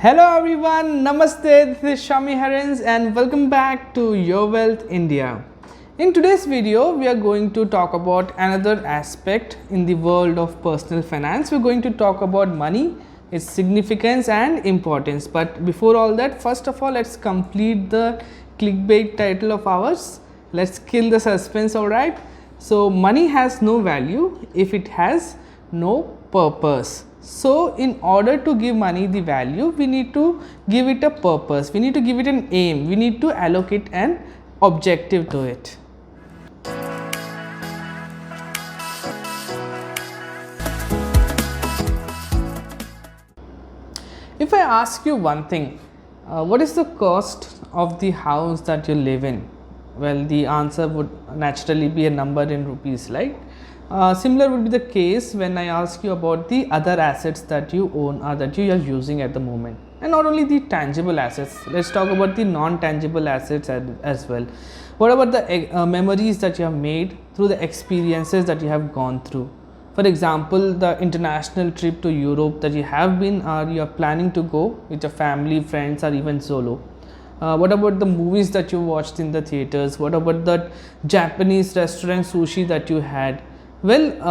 Hello everyone, Namaste, this is Shami Harens and welcome back to Your Wealth India. In today's video, we are going to talk about another aspect in the world of personal finance. We are going to talk about money, its significance and importance. But before all that, first of all, let's complete the clickbait title of ours. Let's kill the suspense, alright? So, money has no value if it has no purpose. So, in order to give money the value, we need to give it a purpose, we need to give it an aim, we need to allocate an objective to it. If I ask you one thing, what is the cost of the house that you live in? Well, the answer would naturally be a number in rupees, right? Similar would be the case when I ask you about the other assets that you own or that you are using at the moment. And not only the tangible assets, let's talk about the non-tangible assets as well. What about the memories that you have made through the experiences that you have gone through? For example, the international trip to Europe that you have been or you are planning to go with your family, friends or even solo. What about the movies that you watched in the theaters? What about that Japanese restaurant sushi that you had? Well,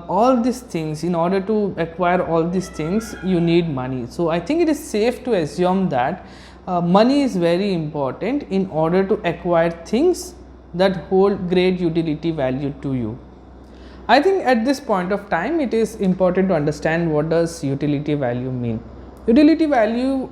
all these things, in order to acquire all these things, you need money. So, I think it is safe to assume that money is very important in order to acquire things that hold great utility value to you. I think at this point of time, it is important to understand what does utility value mean. Utility value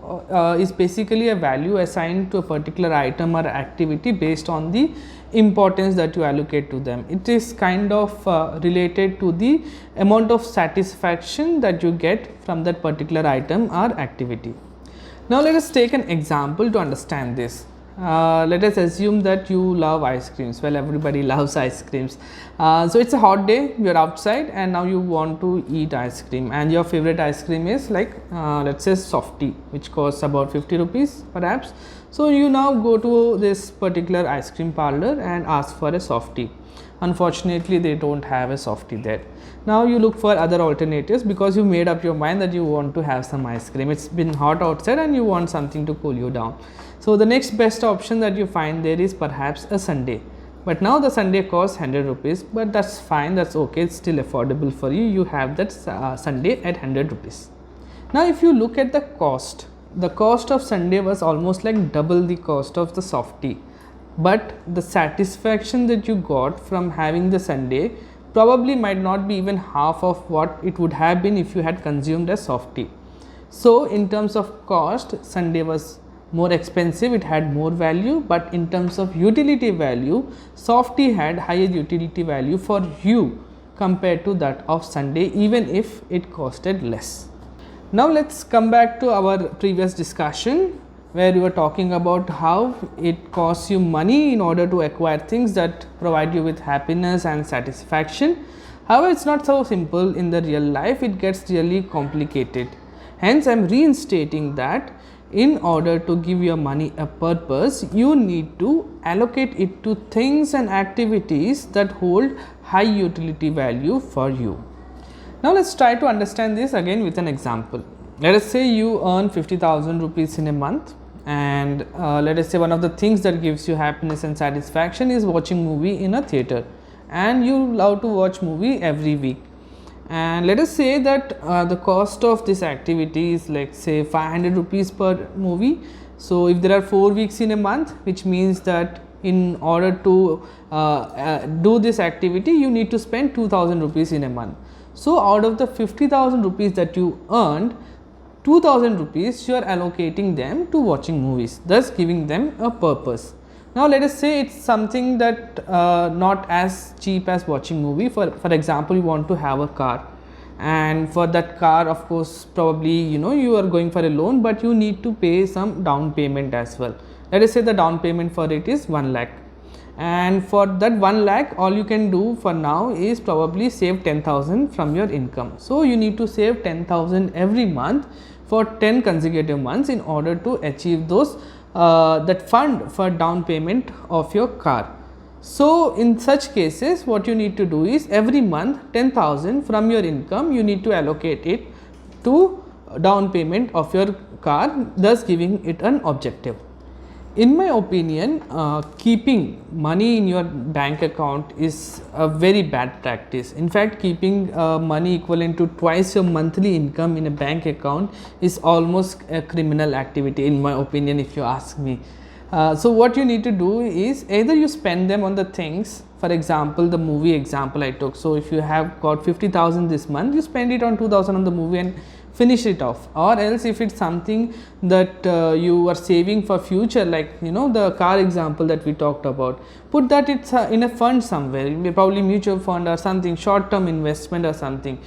is basically a value assigned to a particular item or activity based on the importance that you allocate to them. It is kind of related to the amount of satisfaction that you get from that particular item or activity. Now, let us take an example to understand this. Let us assume that you love ice creams. Well, everybody loves ice creams. So, it's a hot day, you are outside and now you want to eat ice cream, and your favorite ice cream is like let's say softie, which costs about 50 rupees perhaps. So, you now go to this particular ice cream parlor and ask for a softie. Unfortunately, they don't have a softie there. Now, you look for other alternatives because you made up your mind that you want to have some ice cream. It's been hot outside and you want something to cool you down. So, the next best option that you find there is perhaps a sundae. But now the sundae costs 100 rupees, but that's fine, that's okay, it's still affordable for you. You have that sundae at 100 rupees. Now, if you look at the cost of sundae was almost like double the cost of the softie. But the satisfaction that you got from having the sundae probably might not be even half of what it would have been if you had consumed a softie. So, in terms of cost, sundae was more expensive, it had more value, but in terms of utility value, softie had higher utility value for you compared to that of sundae, even if it costed less. Now, let's come back to our previous discussion where we were talking about how it costs you money in order to acquire things that provide you with happiness and satisfaction. However, it's not so simple in the real life, it gets really complicated. Hence, I am reinstating that in order to give your money a purpose, you need to allocate it to things and activities that hold high utility value for you. Now, let's try to understand this again with an example. Let us say you earn 50,000 rupees in a month, and let us say one of the things that gives you happiness and satisfaction is watching movie in a theater, and you love to watch movie every week. And let us say that the cost of this activity is like say 500 rupees per movie. So, if there are 4 weeks in a month, which means that in order to do this activity, you need to spend 2000 rupees in a month. So, out of the 50,000 rupees that you earned, 2000 rupees you are allocating them to watching movies, thus giving them a purpose. Now, let us say it's something that not as cheap as watching movie. For example, you want to have a car, and for that car, of course, probably you are going for a loan, but you need to pay some down payment as well. Let us say the down payment for it is 1 lakh, and for that 1 lakh, all you can do for now is probably save 10,000 from your income. So, you need to save 10,000 every month for 10 consecutive months in order to achieve those that fund for down payment of your car. So, in such cases, what you need to do is every month 10,000 from your income you need to allocate it to down payment of your car, thus giving it an objective. In my opinion, keeping money in your bank account is a very bad practice. In fact, keeping money equivalent to twice your monthly income in a bank account is almost a criminal activity, in my opinion, if you ask me. So what you need to do is either you spend them on the things, for example, the movie example I took. So if you have got 50,000 this month, you spend it on 2,000 on the movie and finish it off. Or else if it's something that you are saving for future, like the car example that we talked about, put that it's in a fund somewhere, probably mutual fund or something, short term investment or something,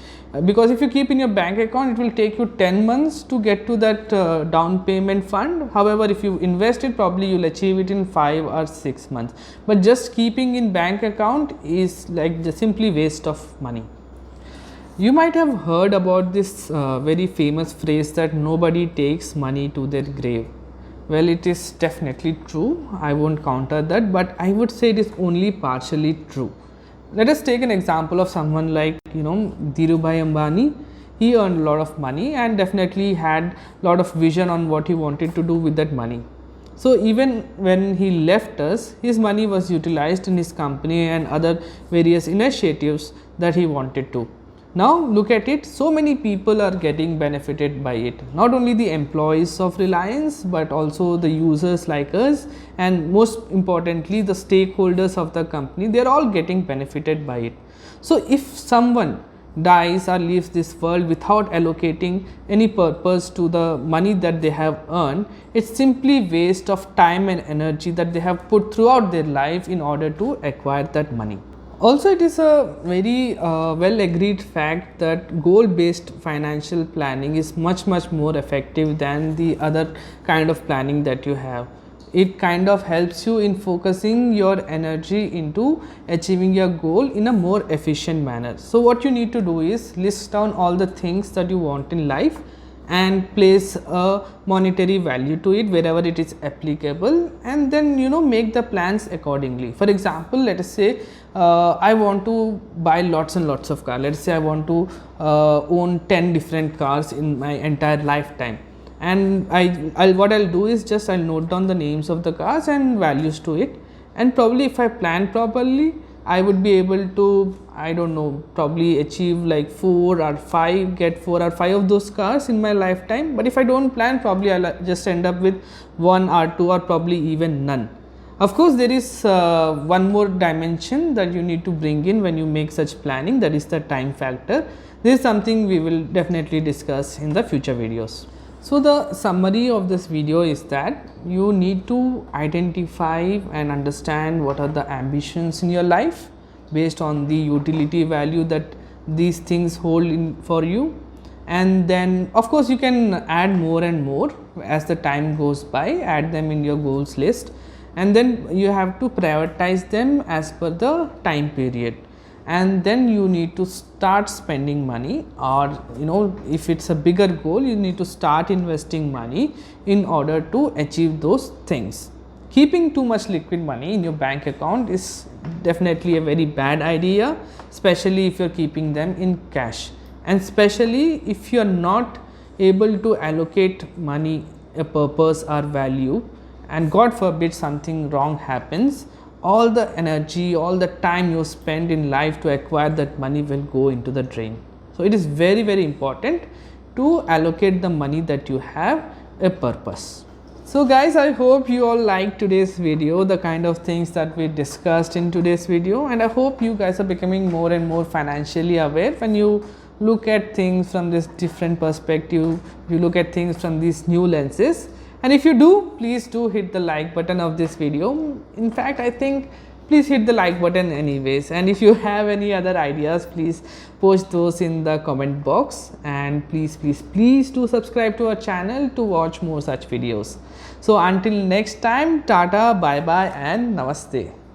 because if you keep in your bank account, it will take you 10 months to get to that down payment fund. However, if you invest it, probably you'll achieve it in 5 or 6 months. But just keeping in bank account is like just simply waste of money. You might have heard about this very famous phrase that nobody takes money to their grave. Well, it is definitely true. I won't counter that, but I would say it is only partially true. Let us take an example of someone like Dhirubhai Ambani. He earned a lot of money and definitely had a lot of vision on what he wanted to do with that money. So even when he left us, his money was utilized in his company and other various initiatives that he wanted to. Now look at it, so many people are getting benefited by it. Not only the employees of Reliance, but also the users like us, and most importantly the stakeholders of the company, they are all getting benefited by it. So if someone dies or leaves this world without allocating any purpose to the money that they have earned, it's simply waste of time and energy that they have put throughout their life in order to acquire that money. Also, it is a very well agreed fact that goal based financial planning is much more effective than the other kind of planning that you have. It kind of helps you in focusing your energy into achieving your goal in a more efficient manner. So what you need to do is list down all the things that you want in life and place a monetary value to it wherever it is applicable, and then make the plans accordingly. For example, let us say I want to buy lots and lots of cars. Let's say I want to own 10 different cars in my entire lifetime, and what I'll do is just I'll note down the names of the cars and values to it, and probably if I plan properly, I would be able to, I don't know, probably achieve like 4 or 5 of those cars in my lifetime. But if I don't plan, probably I'll just end up with 1 or 2 or probably even none. Of course, there is one more dimension that you need to bring in when you make such planning, that is the time factor. This is something we will definitely discuss in the future videos. So the summary of this video is that you need to identify and understand what are the ambitions in your life based on the utility value that these things hold in for you, and then of course you can add more and more as the time goes by, add them in your goals list, and then you have to prioritize them as per the time period. And then you need to start spending money, or if it's a bigger goal, you need to start investing money in order to achieve those things. Keeping too much liquid money in your bank account is definitely a very bad idea, especially if you're keeping them in cash, and especially if you're not able to allocate money a purpose or value, and God forbid something wrong happens, all the energy, all the time you spend in life to acquire that money will go into the drain. So it is very important to allocate the money that you have a purpose. So guys, I hope you all liked today's video, the kind of things that we discussed in today's video, and I hope you guys are becoming more and more financially aware when you look at things from this different perspective, you look at things from these new lenses. And if you do, please do hit the like button of this video. In fact, I think please hit the like button anyways, and if you have any other ideas, please post those in the comment box, and please do subscribe to our channel to watch more such videos. So until next time, tata, bye bye and namaste.